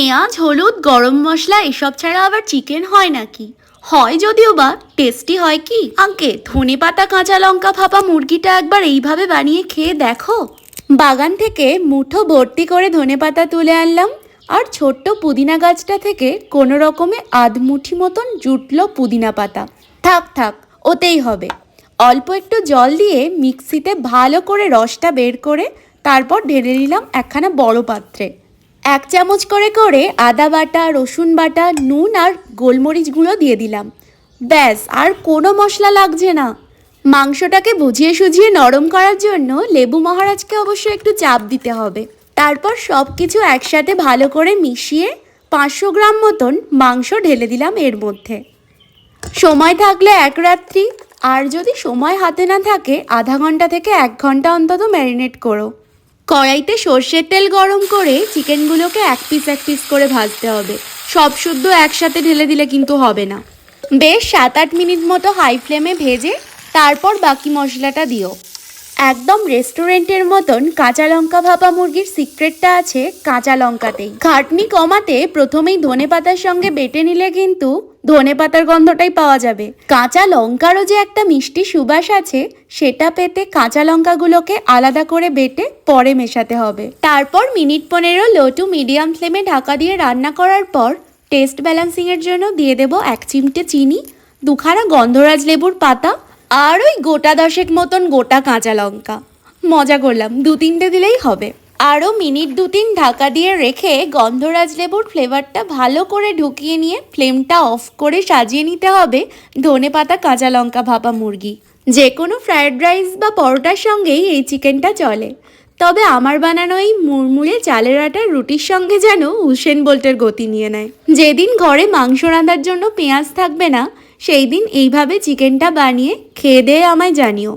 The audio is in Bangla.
পেঁয়াজ, হলুদ, গরম মশলা এসব ছাড়া আবার চিকেন হয় নাকি? হয় যদিও বা টেস্টি হয় কি? আগে ধনেপাতা কাঁচা লঙ্কা ভাপা মুরগিটা একবার এইভাবে বানিয়ে খেয়ে দেখো। বাগান থেকে মুঠো ভর্তি করে ধনেপাতা তুলে আনলাম, আর ছোট্ট পুদিনা গাছটা থেকে কোনো রকমে আধমুঠি মতন জুটলো পুদিনা পাতা। থাক থাক, ওতেই হবে। অল্প একটু জল দিয়ে মিক্সিতে ভালো করে রসটা বের করে তারপর ঢেলে নিলাম একখানা বড় পাত্রে। 1 চামচ করে করে আদা বাটা, রসুন বাটা, নুন আর গোলমরিচ গুঁড়ো দিয়ে দিলাম। ব্যাস, আর কোনো মশলা লাগছে না। মাংসটাকে বুঝিয়ে সুঝিয়ে নরম করার জন্য লেবু মহারাজকে অবশ্য একটু চাপ দিতে হবে। তারপর সব কিছু একসাথে ভালো করে মিশিয়ে 500 গ্রাম মতন মাংস ঢেলে দিলাম এর মধ্যে। সময় থাকলে 1 রাত্রি, আর যদি সময় হাতে না থাকে আধা ঘন্টা থেকে 1 ঘন্টা অন্তত ম্যারিনেট করো। কড়াইতে সর্ষের তেল গরম করে চিকেনগুলোকে এক পিস করে ভাজতে হবে। সব শুদ্ধ একসাথে ঢেলে দিলে কিন্তু হবে না। বেশ 7-8 মিনিট মতো হাই ফ্লেমে ভেজে তারপর বাকি মশলাটা দিও। একদম রেস্টুরেন্টের মতন কাঁচা লঙ্কা ভাপা মুরগির সিক্রেটটা আছে কাঁচা লঙ্কাতেই। খাটনি কমাতে প্রথমেই ধনেপাতার সঙ্গে বেটে নিলে কিন্তু ধনেপাতার গন্ধটাই পাওয়া যাবে। কাঁচা লঙ্কারও যে একটা মিষ্টি সুবাস আছে, সেটা পেতে কাঁচা লঙ্কাগুলোকে আলাদা করে বেটে পরে মেশাতে হবে। তারপর মিনিট 15 লো টু মিডিয়াম ফ্লেমে ঢাকা দিয়ে রান্না করার পর টেস্ট ব্যালেন্সিংয়ের জন্য দিয়ে দেব 1 চিমটে চিনি, 2খানা গন্ধরাজ লেবুর পাতা আর ওই গোটা 10 মতন গোটা কাঁচা লঙ্কা। মজা করলাম, 2-3টে দিলেই হবে। আরও মিনিট 2-3 ঢাকা দিয়ে রেখে গন্ধরাজ লেবুর ফ্লেভারটা ভালো করে ঢুকিয়ে নিয়ে ফ্লেমটা অফ করে সাজিয়ে নিতে হবে ধনেপাতা কাঁচা লঙ্কা ভাপা মুরগি। যে কোনো ফ্রায়েড রাইস বা পরোটার সঙ্গেই এই চিকেনটা চলে, তবে আমার বানানো এই মুড়মুড়ে চালের আটার রুটির সঙ্গে যেন উসেন বোল্টের গতি নিয়ে নেয়। যেদিন ঘরে মাংস রান্নার জন্য পেঁয়াজ থাকবে না, সেই দিন এইভাবে চিকেনটা বানিয়ে খেয়ে দিয়ে আমায় জানিও।